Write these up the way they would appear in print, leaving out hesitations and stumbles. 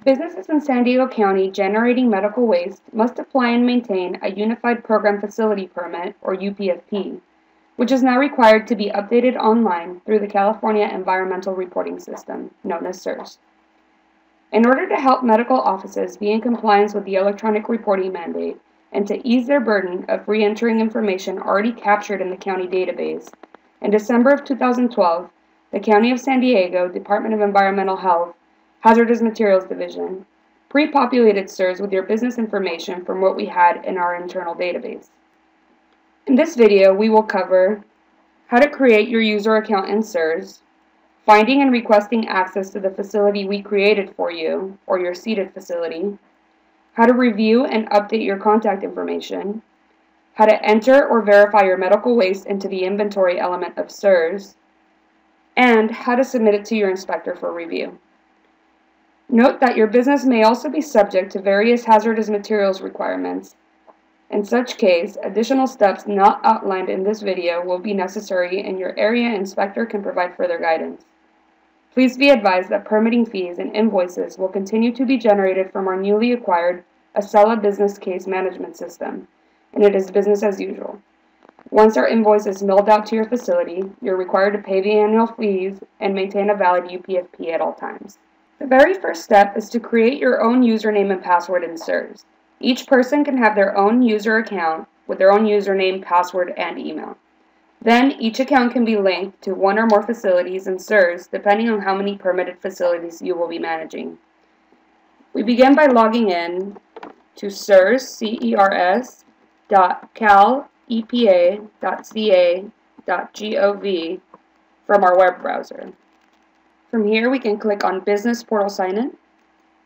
Businesses in San Diego County generating medical waste must apply and maintain a Unified Program Facility Permit, or UPFP, which is now required to be updated online through the California Environmental Reporting System, known as CERS. In order to help medical offices be in compliance with the electronic reporting mandate and to ease their burden of re-entering information already captured in the county database, in December of 2012, the County of San Diego Department of Environmental Health, Hazardous Materials Division, pre-populated CERS with your business information from what we had in our internal database. In this video, we will cover how to create your user account in CERS, finding and requesting access to the facility we created for you, or your seated facility, how to review and update your contact information, how to enter or verify your medical waste into the inventory element of CERS, and how to submit it to your inspector for review. Note that your business may also be subject to various hazardous materials requirements. In such case, additional steps not outlined in this video will be necessary, and your area inspector can provide further guidance. Please be advised that permitting fees and invoices will continue to be generated from our newly acquired Acela Business Case Management System, and it is business as usual. Once our invoice is mailed out to your facility, you're required to pay the annual fees and maintain a valid UPFP at all times. The very first step is to create your own username and password in CERS. Each person can have their own user account with their own username, password, and email. Then, each account can be linked to one or more facilities in CERS depending on how many permitted facilities you will be managing. We begin by logging in to cers.calepa.ca.gov from our web browser. From here, we can click on Business Portal Sign-In.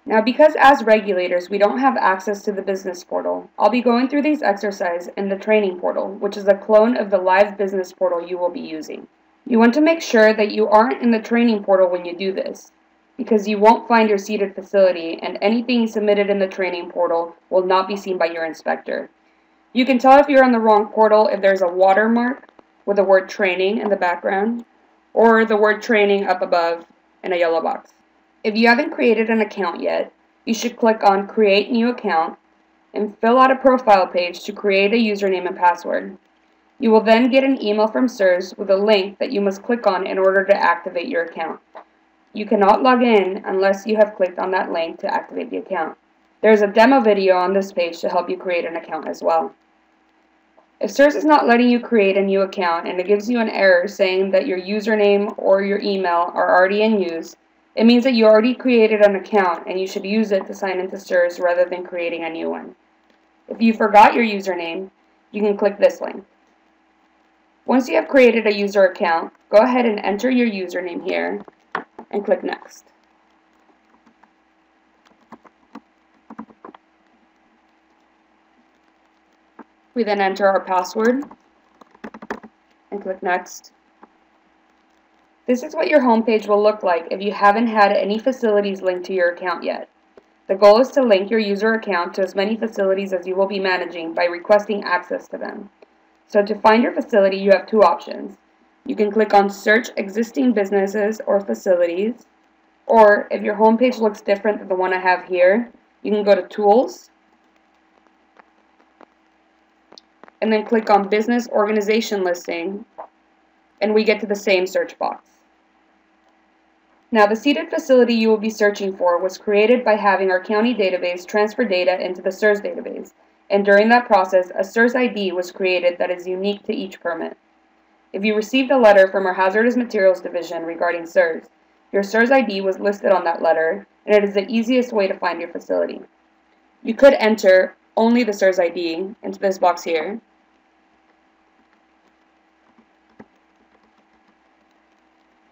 Now, because as regulators, we don't have access to the business portal, I'll be going through these exercises in the training portal, which is a clone of the live business portal you will be using. You want to make sure that you aren't in the training portal when you do this, because you won't find your seated facility, and anything submitted in the training portal will not be seen by your inspector. You can tell if you're on the wrong portal if there's a watermark with the word training in the background, or the word training up above in a yellow box. If you haven't created an account yet, you should click on Create New Account and fill out a profile page to create a username and password. You will then get an email from CERS with a link that you must click on in order to activate your account. You cannot log in unless you have clicked on that link to activate the account. There is a demo video on this page to help you create an account as well. If CERS is not letting you create a new account and it gives you an error saying that your username or your email are already in use, it means that you already created an account and you should use it to sign into CERS rather than creating a new one. If you forgot your username, you can click this link. Once you have created a user account, go ahead and enter your username here and click Next. We then enter our password and click Next. This is what your homepage will look like if you haven't had any facilities linked to your account yet. The goal is to link your user account to as many facilities as you will be managing by requesting access to them. So to find your facility, you have two options. You can click on Search Existing Businesses or Facilities, or if your homepage looks different than the one I have here, you can go to Tools, and then click on Business Organization Listing, and we get to the same search box. Now, the seated facility you will be searching for was created by having our county database transfer data into the CERS database, and during that process, a CERS ID was created that is unique to each permit. If you received a letter from our Hazardous Materials Division regarding CERS, your CERS ID was listed on that letter, and it is the easiest way to find your facility. You could enter only the CERS ID into this box here,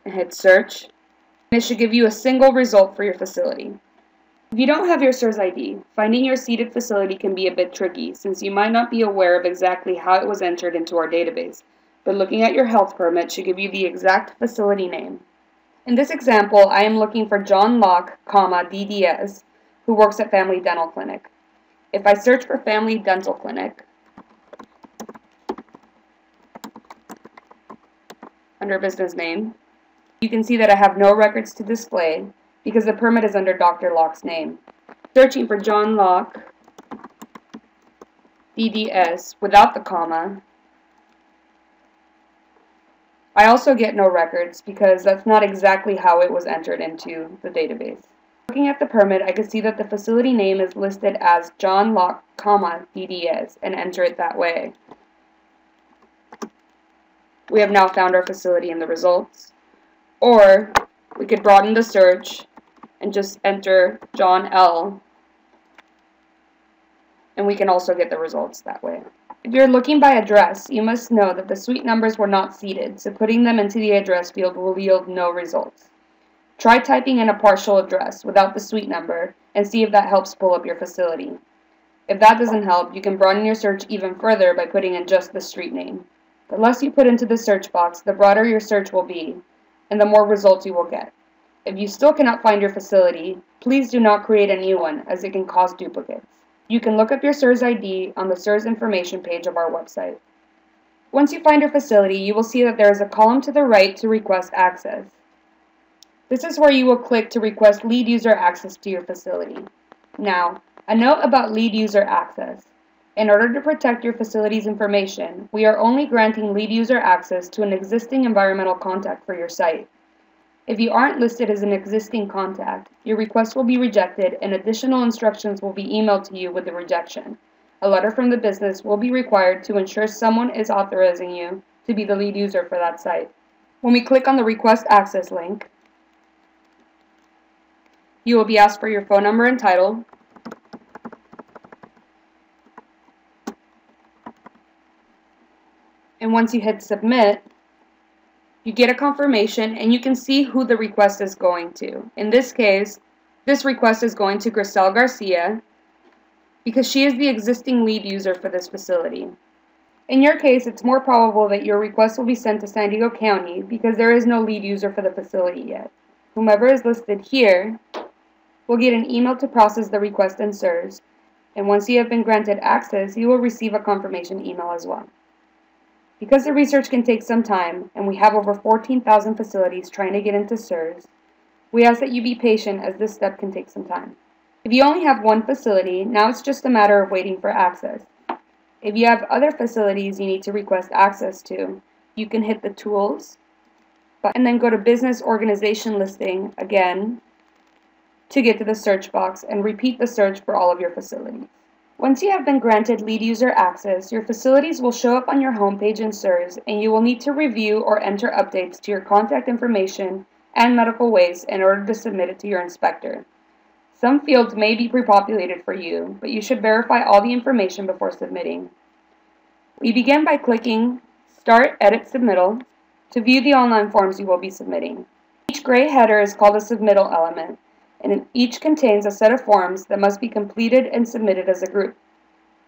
and hit Search. It should give you a single result for your facility. If you don't have your CERS ID, finding your seated facility can be a bit tricky since you might not be aware of exactly how it was entered into our database, but looking at your health permit should give you the exact facility name. In this example, I am looking for John Locke, DDS, who works at Family Dental Clinic. If I search for Family Dental Clinic under business name, you can see that I have no records to display, because the permit is under Dr. Locke's name. Searching for John Locke, DDS, without the comma, I also get no records because that's not exactly how it was entered into the database. Looking at the permit, I can see that the facility name is listed as John Locke, DDS, and enter it that way. We have now found our facility in the results. Or we could broaden the search and just enter John L, and we can also get the results that way. If you're looking by address, you must know that the suite numbers were not seeded, so putting them into the address field will yield no results. Try typing in a partial address without the suite number and see if that helps pull up your facility. If that doesn't help, you can broaden your search even further by putting in just the street name. The less you put into the search box, the broader your search will be, and the more results you will get. If you still cannot find your facility, please do not create a new one, as it can cause duplicates. You can look up your CERS ID on the CERS information page of our website. Once you find your facility, you will see that there is a column to the right to request access. This is where you will click to request lead user access to your facility. Now, a note about lead user access. In order to protect your facility's information, we are only granting lead user access to an existing environmental contact for your site. If you aren't listed as an existing contact, your request will be rejected and additional instructions will be emailed to you with the rejection. A letter from the business will be required to ensure someone is authorizing you to be the lead user for that site. When we click on the Request Access link, you will be asked for your phone number and title, and once you hit Submit, you get a confirmation and you can see who the request is going to. In this case, this request is going to Grisel Garcia because she is the existing lead user for this facility. In your case, it's more probable that your request will be sent to San Diego County because there is no lead user for the facility yet. Whomever is listed here will get an email to process the request in CERS, and once you have been granted access, you will receive a confirmation email as well. Because the research can take some time, and we have over 14,000 facilities trying to get into CERS, we ask that you be patient as this step can take some time. If you only have one facility, now it's just a matter of waiting for access. If you have other facilities you need to request access to, you can hit the Tools, and then go to Business Organization Listing again to get to the search box and repeat the search for all of your facilities. Once you have been granted lead user access, your facilities will show up on your homepage in CERS, and you will need to review or enter updates to your contact information and medical waste in order to submit it to your inspector. Some fields may be pre-populated for you, but you should verify all the information before submitting. We begin by clicking Start Edit Submittal to view the online forms you will be submitting. Each gray header is called a submittal element, and each contains a set of forms that must be completed and submitted as a group.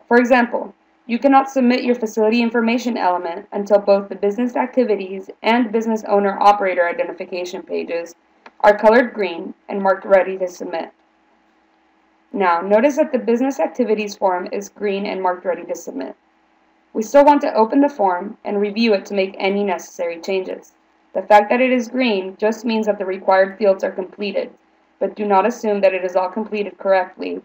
For example, you cannot submit your facility information element until both the business activities and business owner-operator identification pages are colored green and marked ready to submit. Now, notice that the business activities form is green and marked ready to submit. We still want to open the form and review it to make any necessary changes. The fact that it is green just means that the required fields are completed, but do not assume that it is all completed correctly,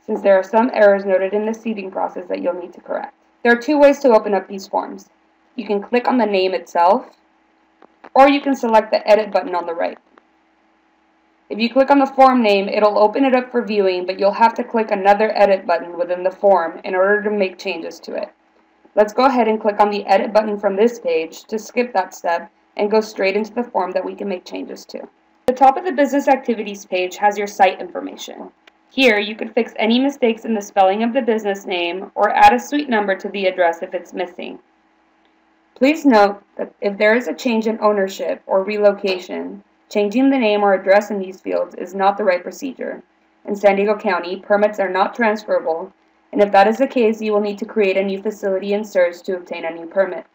since there are some errors noted in the seeding process that you'll need to correct. There are two ways to open up these forms. You can click on the name itself, or you can select the Edit button on the right. If you click on the form name, it'll open it up for viewing, but you'll have to click another Edit button within the form in order to make changes to it. Let's go ahead and click on the Edit button from this page to skip that step and go straight into the form that we can make changes to. The top of the Business Activities page has your site information. Here, you could fix any mistakes in the spelling of the business name or add a suite number to the address if it's missing. Please note that if there is a change in ownership or relocation, changing the name or address in these fields is not the right procedure. In San Diego County, permits are not transferable, and if that is the case, you will need to create a new facility in CERS to obtain a new permit.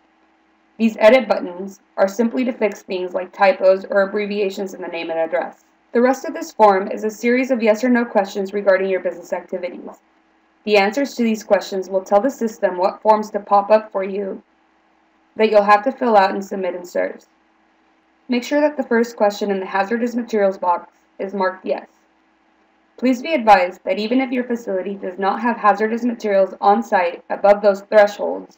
These edit buttons are simply to fix things like typos or abbreviations in the name and address. The rest of this form is a series of yes or no questions regarding your business activities. The answers to these questions will tell the system what forms to pop up for you that you'll have to fill out and submit in CERS. Make sure that the first question in the hazardous materials box is marked yes. Please be advised that even if your facility does not have hazardous materials on site above those thresholds,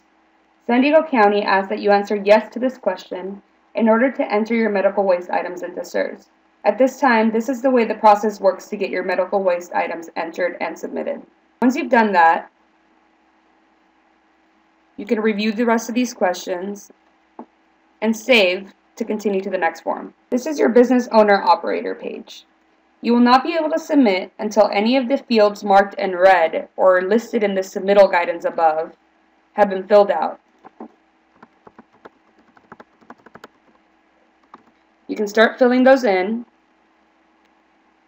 San Diego County asks that you answer yes to this question in order to enter your medical waste items into CERS. At this time, this is the way the process works to get your medical waste items entered and submitted. Once you've done that, you can review the rest of these questions and save to continue to the next form. This is your business owner operator page. You will not be able to submit until any of the fields marked in red or listed in the submittal guidance above have been filled out. You can start filling those in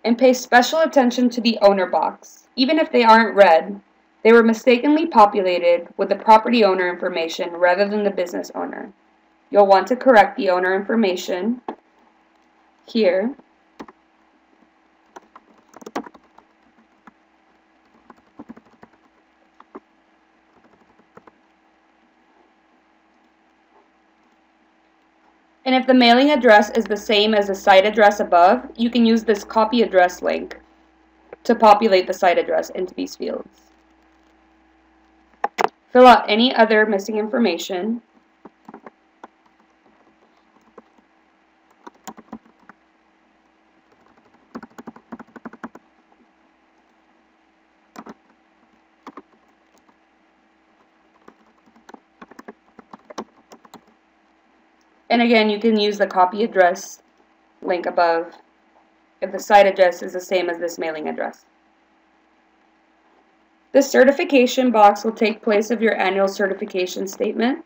and pay special attention to the owner box. Even if they aren't red, they were mistakenly populated with the property owner information rather than the business owner. You'll want to correct the owner information here. And if the mailing address is the same as the site address above, you can use this copy address link to populate the site address into these fields. Fill out any other missing information. And again, you can use the copy address link above if the site address is the same as this mailing address. This certification box will take place of your annual certification statement.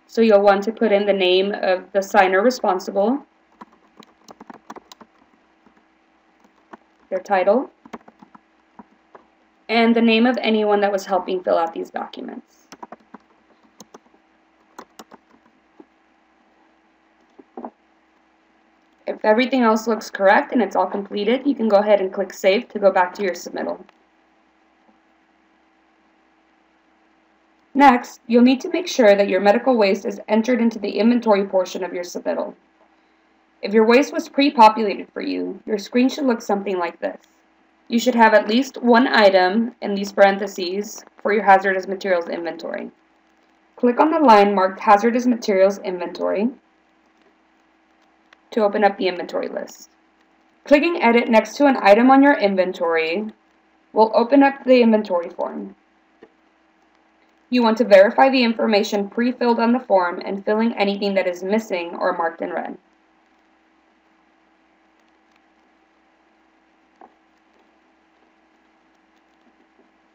So you'll want to put in the name of the signer responsible, their title, and the name of anyone that was helping fill out these documents. If everything else looks correct and it's all completed, you can go ahead and click Save to go back to your submittal. Next, you'll need to make sure that your medical waste is entered into the inventory portion of your submittal. If your waste was pre-populated for you, your screen should look something like this. You should have at least one item in these parentheses for your hazardous materials inventory. Click on the line marked Hazardous Materials Inventory to open up the inventory list. Clicking Edit next to an item on your inventory will open up the inventory form. You want to verify the information pre-filled on the form and filling anything that is missing or marked in red.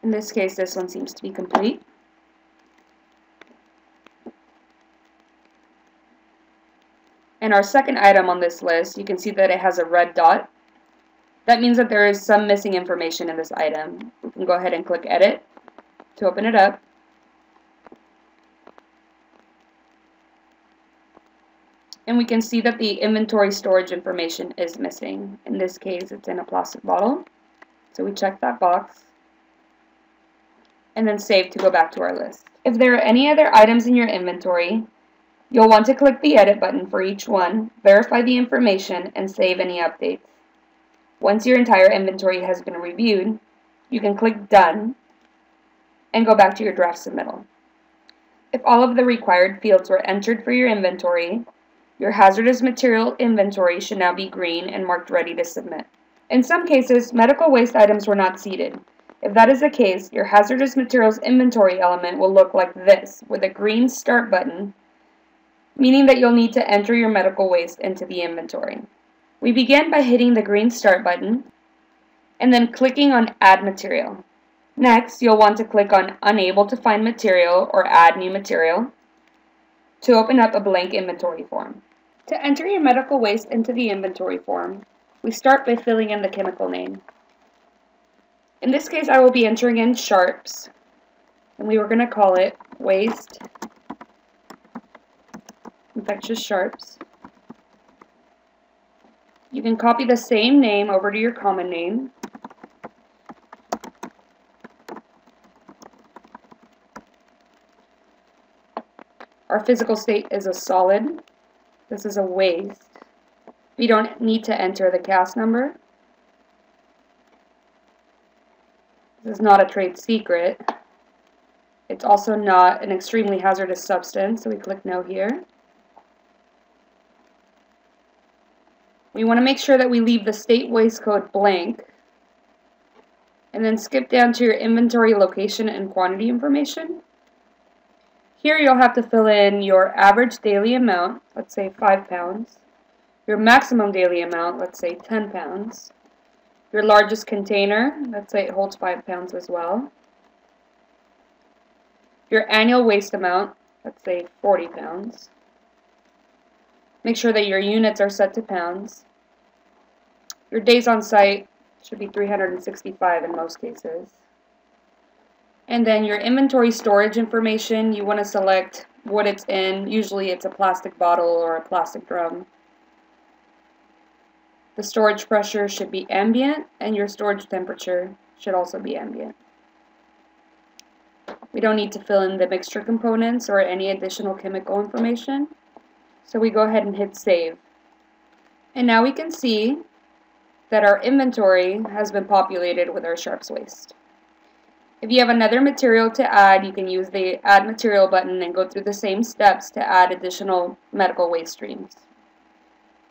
In this case, this one seems to be complete. And our second item on this list, you can see that it has a red dot. That means that there is some missing information in this item. We can go ahead and click Edit to open it up. And we can see that the inventory storage information is missing. In this case, it's in a plastic bottle. So we check that box and then save to go back to our list. If there are any other items in your inventory, you'll want to click the Edit button for each one, verify the information, and save any updates. Once your entire inventory has been reviewed, you can click Done and go back to your draft submittal. If all of the required fields were entered for your inventory, your hazardous material inventory should now be green and marked ready to submit. In some cases, medical waste items were not seeded. If that is the case, your hazardous materials inventory element will look like this, with a green Start button, meaning that you'll need to enter your medical waste into the inventory. We begin by hitting the green Start button and then clicking on Add Material. Next, you'll want to click on Unable to Find Material or Add New Material to open up a blank inventory form. To enter your medical waste into the inventory form, we start by filling in the chemical name. In this case, I will be entering in sharps, and we were going to call it Waste Infectious Sharps. You can copy the same name over to your common name. Our physical state is a solid. This is a waste. We don't need to enter the CAS number. This is not a trade secret. It's also not an extremely hazardous substance, so we click no here. We want to make sure that we leave the state waste code blank, and then skip down to your inventory location and quantity information. Here you'll have to fill in your average daily amount, let's say 5 pounds, your maximum daily amount, let's say 10 pounds, your largest container, let's say it holds 5 pounds as well, your annual waste amount, let's say 40 pounds. Make sure that your units are set to pounds. Your days on site should be 365 in most cases. And then your inventory storage information, you want to select what it's in. Usually it's a plastic bottle or a plastic drum. The storage pressure should be ambient, and your storage temperature should also be ambient. We don't need to fill in the mixture components or any additional chemical information, so we go ahead and hit save. And now we can see that our inventory has been populated with our sharps waste. If you have another material to add, you can use the add material button and go through the same steps to add additional medical waste streams.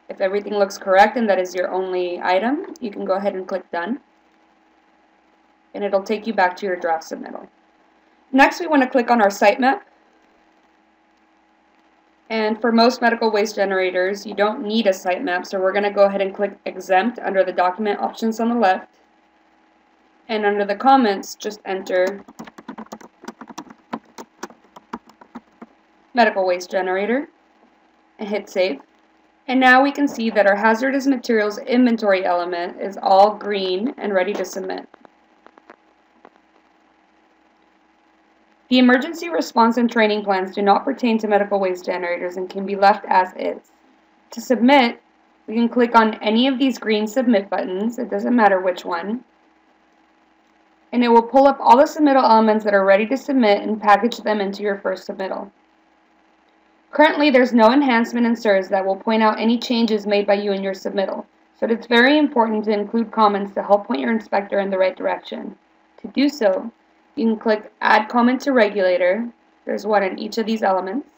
If everything looks correct and that is your only item, you can go ahead and click done, and it'll take you back to your draft submittal. Next, we want to click on our sitemap. And for most medical waste generators, you don't need a sitemap, so we're going to go ahead and click exempt under the document options on the left. And under the comments, just enter medical waste generator and hit save. And now we can see that our hazardous materials inventory element is all green and ready to submit. The emergency response and training plans do not pertain to medical waste generators and can be left as is. To submit, we can click on any of these green submit buttons, it doesn't matter which one, and it will pull up all the submittal elements that are ready to submit and package them into your first submittal. Currently, there's no enhancement in CERS that will point out any changes made by you in your submittal, so it's very important to include comments to help point your inspector in the right direction. To do so, you can click Add Comment to Regulator, there's one in each of these elements,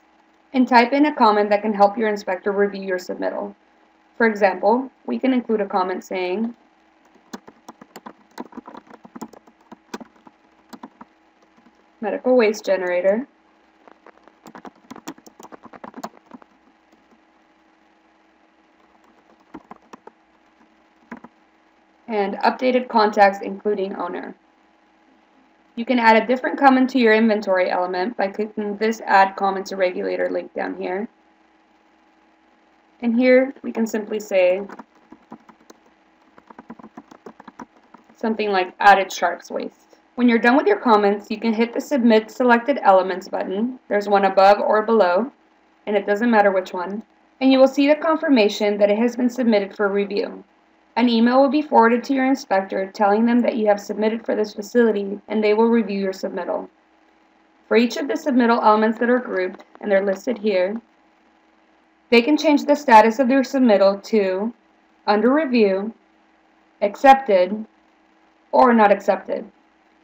and type in a comment that can help your inspector review your submittal. For example, we can include a comment saying, medical waste generator, and updated contacts including owner. You can add a different comment to your inventory element by clicking this Add Comment to Regulator link down here. And here we can simply say something like added sharps waste. When you're done with your comments, you can hit the Submit Selected Elements button. There's one above or below, and it doesn't matter which one. And you will see the confirmation that it has been submitted for review. An email will be forwarded to your inspector telling them that you have submitted for this facility, and they will review your submittal. For each of the submittal elements that are grouped, and they're listed here, they can change the status of their submittal to under review, accepted, or not accepted,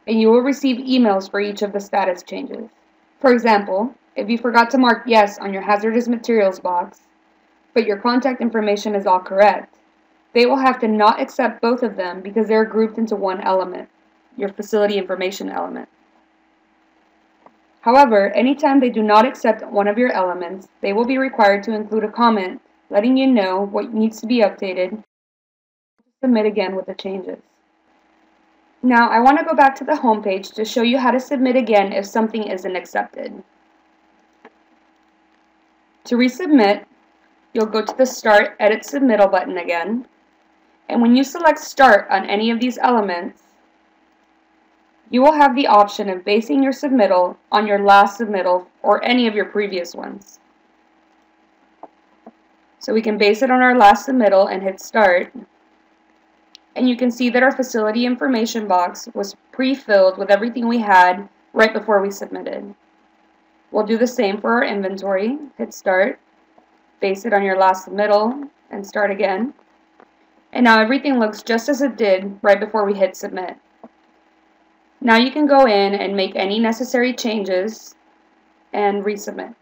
and you will receive emails for each of the status changes. For example, if you forgot to mark yes on your hazardous materials box, but your contact information is all correct, they will have to not accept both of them because they're grouped into one element, your facility information element. However, anytime they do not accept one of your elements, they will be required to include a comment letting you know what needs to be updated and submit again with the changes. Now, I want to go back to the home page to show you how to submit again if something isn't accepted. To resubmit, you'll go to the Start Edit Submittal button again. And when you select Start on any of these elements, you will have the option of basing your submittal on your last submittal or any of your previous ones. So we can base it on our last submittal and hit Start. And you can see that our facility information box was pre-filled with everything we had right before we submitted. We'll do the same for our inventory. Hit Start, base it on your last submittal, and start again. And now everything looks just as it did right before we hit Submit. Now you can go in and make any necessary changes and resubmit.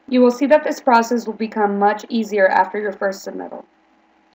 You will see that this process will become much easier after your first submittal.